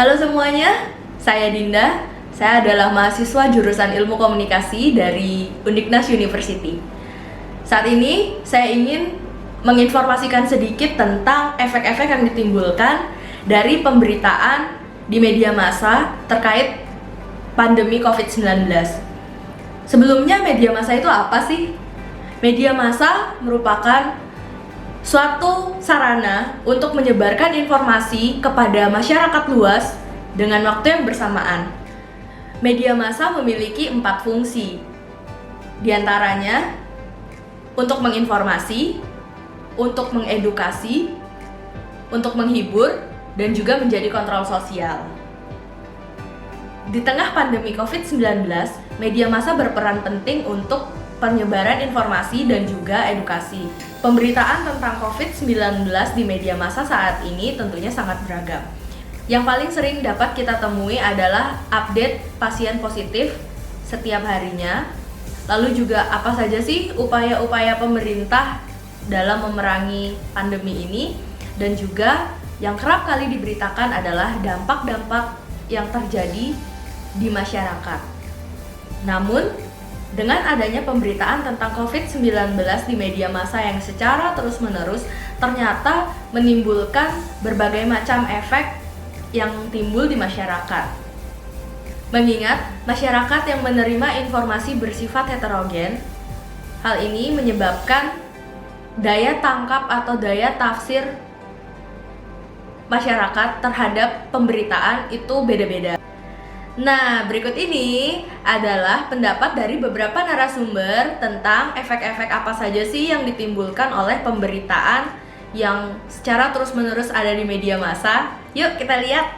Halo semuanya, saya Dinda. Saya adalah mahasiswa jurusan Ilmu Komunikasi dari Undiknas University. Saat ini saya ingin menginformasikan sedikit tentang efek-efek yang ditimbulkan dari pemberitaan di media massa terkait pandemi COVID-19. Sebelumnya media massa itu apa sih? Media massa merupakan suatu sarana untuk menyebarkan informasi kepada masyarakat luas dengan waktu yang bersamaan. Media massa memiliki 4 fungsi, di antaranya untuk menginformasi, untuk mengedukasi, untuk menghibur, dan juga menjadi kontrol sosial. Di tengah pandemi COVID-19, media massa berperan penting untuk penyebaran informasi dan juga edukasi. Pemberitaan tentang COVID-19 di media massa saat ini tentunya sangat beragam. Yang paling sering dapat kita temui adalah update pasien positif setiap harinya. Lalu juga apa saja sih upaya-upaya pemerintah dalam memerangi pandemi ini, dan juga yang kerap kali diberitakan adalah dampak-dampak yang terjadi di masyarakat. Namun, dengan adanya pemberitaan tentang COVID-19 di media massa yang secara terus-menerus ternyata menimbulkan berbagai macam efek yang timbul di masyarakat. Mengingat masyarakat yang menerima informasi bersifat heterogen, hal ini menyebabkan daya tangkap atau daya tafsir masyarakat terhadap pemberitaan itu beda-beda. Nah, berikut ini adalah pendapat dari beberapa narasumber tentang efek-efek apa saja sih yang ditimbulkan oleh pemberitaan yang secara terus-menerus ada di media massa. Yuk kita lihat.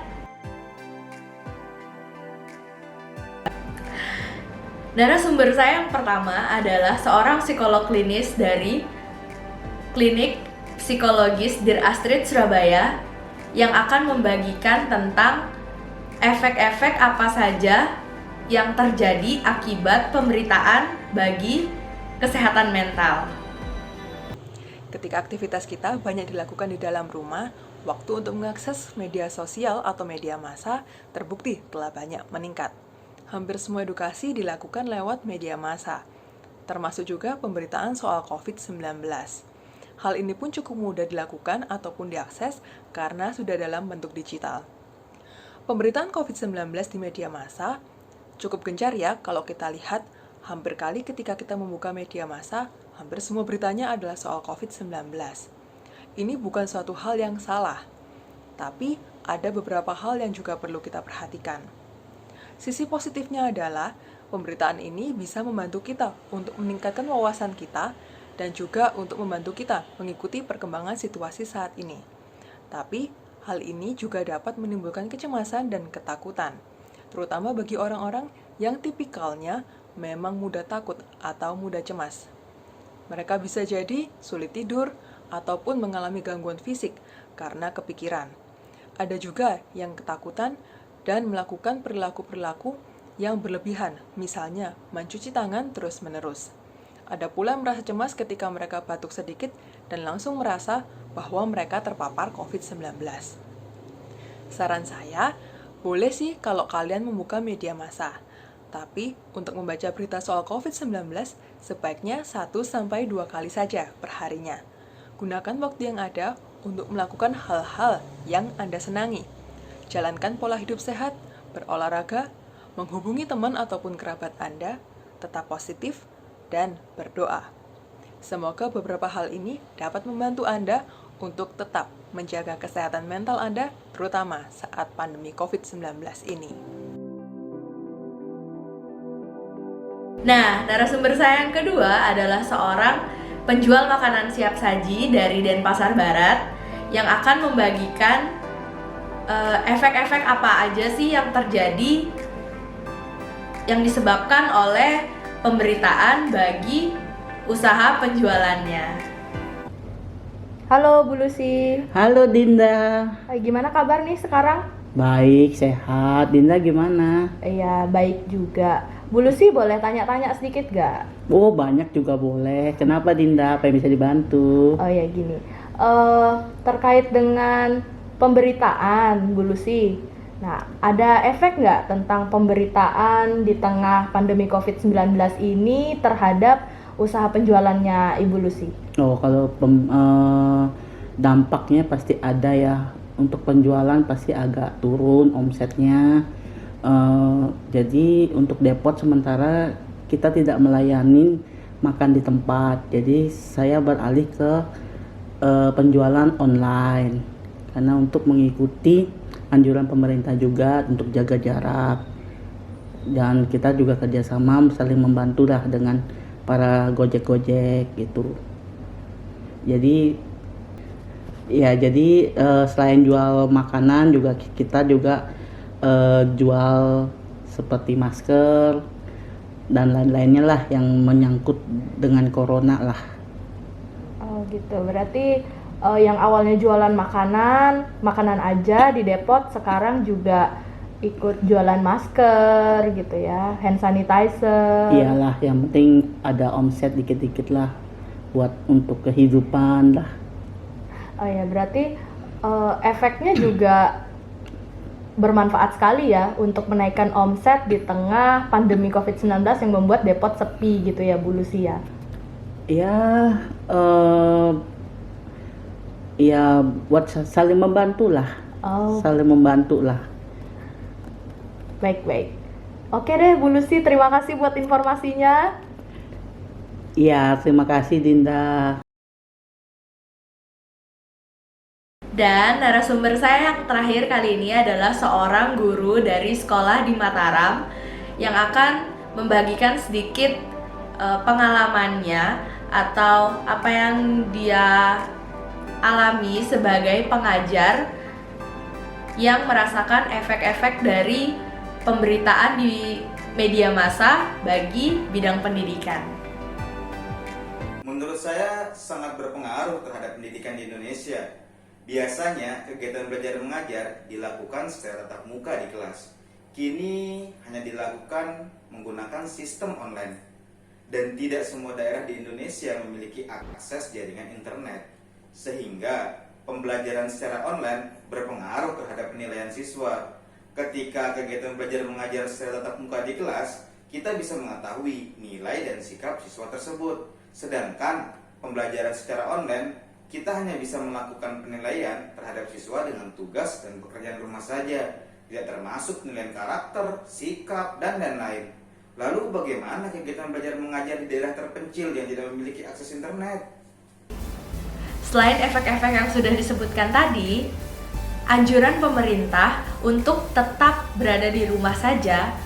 Narasumber saya yang pertama adalah seorang psikolog klinis dari Klinik Psikologis Dir Astrid Surabaya yang akan membagikan tentang efek-efek apa saja yang terjadi akibat pemberitaan bagi kesehatan mental. Ketika aktivitas kita banyak dilakukan di dalam rumah, waktu untuk mengakses media sosial atau media massa terbukti telah banyak meningkat. Hampir semua edukasi dilakukan lewat media massa, termasuk juga pemberitaan soal COVID-19. Hal ini pun cukup mudah dilakukan ataupun diakses karena sudah dalam bentuk digital. Pemberitaan COVID-19 di media massa cukup gencar ya kalau kita lihat. Hampir kali ketika kita membuka media massa, hampir semua beritanya adalah soal COVID-19. Ini bukan suatu hal yang salah, tapi ada beberapa hal yang juga perlu kita perhatikan. Sisi positifnya adalah pemberitaan ini bisa membantu kita untuk meningkatkan wawasan kita dan juga untuk membantu kita mengikuti perkembangan situasi saat ini. Tapi hal ini juga dapat menimbulkan kecemasan dan ketakutan, terutama bagi orang-orang yang tipikalnya memang mudah takut atau mudah cemas. Mereka bisa jadi sulit tidur ataupun mengalami gangguan fisik karena kepikiran. Ada juga yang ketakutan dan melakukan perilaku-perilaku yang berlebihan, misalnya mencuci tangan terus-menerus. Ada pula yang merasa cemas ketika mereka batuk sedikit dan langsung merasa bahwa mereka terpapar COVID-19. Saran saya, boleh sih kalau kalian membuka media massa. Tapi, untuk membaca berita soal COVID-19, sebaiknya 1-2 kali saja per harinya. Gunakan waktu yang ada untuk melakukan hal-hal yang Anda senangi. Jalankan pola hidup sehat, berolahraga, menghubungi teman ataupun kerabat Anda, tetap positif, dan berdoa. Semoga beberapa hal ini dapat membantu Anda untuk tetap menjaga kesehatan mental Anda, terutama saat pandemi COVID-19 ini. Nah, narasumber saya yang kedua adalah seorang penjual makanan siap saji dari Denpasar Barat yang akan membagikan efek-efek apa aja sih yang terjadi yang disebabkan oleh pemberitaan bagi usaha penjualannya. Halo Bu Lucy. Halo Dinda. Gimana kabar nih sekarang? Baik, sehat. Dinda gimana? Iya, baik juga. Bu Lucy boleh tanya-tanya sedikit gak? Oh, banyak juga boleh. Kenapa Dinda? Apa yang bisa dibantu? Oh ya gini, terkait dengan pemberitaan Bu Lucy. Nah, ada efek nggak tentang pemberitaan di tengah pandemi COVID-19 ini terhadap usaha penjualannya Ibu Lucy? Oh, kalau dampaknya pasti ada ya. Untuk penjualan pasti agak turun omsetnya. Jadi untuk depot sementara kita tidak melayani makan di tempat. Jadi saya beralih ke penjualan online karena untuk mengikuti anjuran pemerintah juga untuk jaga jarak, dan kita juga kerjasama saling membantu lah dengan para gojek gitu. Jadi selain jual makanan juga kita juga jual seperti masker dan lain-lainnya lah yang menyangkut dengan corona lah. Oh gitu, berarti yang awalnya jualan makanan aja di depot, sekarang juga ikut jualan masker gitu ya, hand sanitizer. Iyalah, yang penting ada omset dikit-dikit lah buat untuk kehidupan lah. Oh ya, berarti efeknya juga bermanfaat sekali ya untuk menaikkan omset di tengah pandemi COVID-19 yang membuat depot sepi gitu ya Bu Lucy ya? Ya buat saling membantu lah. Oh. Saling membantu lah. Baik. Oke deh Bu Lucy, terima kasih buat informasinya. Iya, terima kasih Dinda. Dan narasumber saya yang terakhir kali ini adalah seorang guru dari sekolah di Mataram yang akan membagikan sedikit pengalamannya atau apa yang dia alami sebagai pengajar yang merasakan efek-efek dari pemberitaan di media massa bagi bidang pendidikan. Menurut saya sangat berpengaruh terhadap pendidikan di Indonesia. Biasanya kegiatan belajar mengajar dilakukan secara tatap muka di kelas. Kini hanya dilakukan menggunakan sistem online. Dan tidak semua daerah di Indonesia memiliki akses jaringan internet. Sehingga pembelajaran secara online berpengaruh terhadap penilaian siswa. Ketika kegiatan belajar mengajar secara tatap muka di kelas, kita bisa mengetahui nilai dan sikap siswa tersebut. Sedangkan pembelajaran secara online, kita hanya bisa melakukan penilaian terhadap siswa dengan tugas dan pekerjaan rumah saja, tidak termasuk penilaian karakter, sikap, dan lain-lain. Lalu bagaimana kegiatan belajar mengajar di daerah terpencil yang tidak memiliki akses internet? Selain efek-efek yang sudah disebutkan tadi, anjuran pemerintah untuk tetap berada di rumah saja,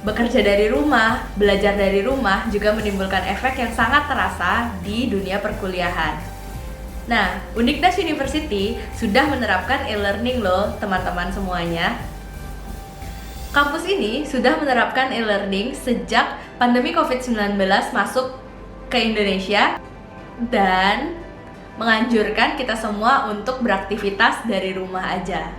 bekerja dari rumah, belajar dari rumah juga menimbulkan efek yang sangat terasa di dunia perkuliahan. Nah, Undiknas University sudah menerapkan e-learning loh teman-teman semuanya. Kampus ini sudah menerapkan e-learning sejak pandemi COVID-19 masuk ke Indonesia dan menganjurkan kita semua untuk beraktivitas dari rumah aja.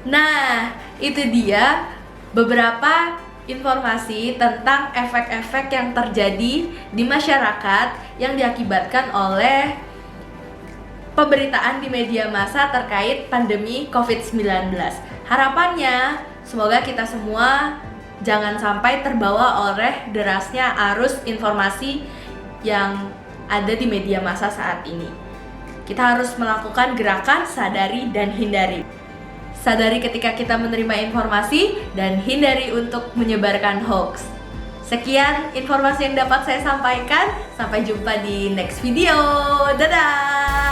Nah, itu dia beberapa informasi tentang efek-efek yang terjadi di masyarakat yang diakibatkan oleh pemberitaan di media massa terkait pandemi COVID-19. Harapannya, semoga kita semua jangan sampai terbawa oleh derasnya arus informasi yang ada di media massa saat ini. Kita harus melakukan gerakan sadari dan hindari. Sadari ketika kita menerima informasi dan hindari untuk menyebarkan hoax. Sekian informasi yang dapat saya sampaikan. Sampai jumpa di next video. Dadah!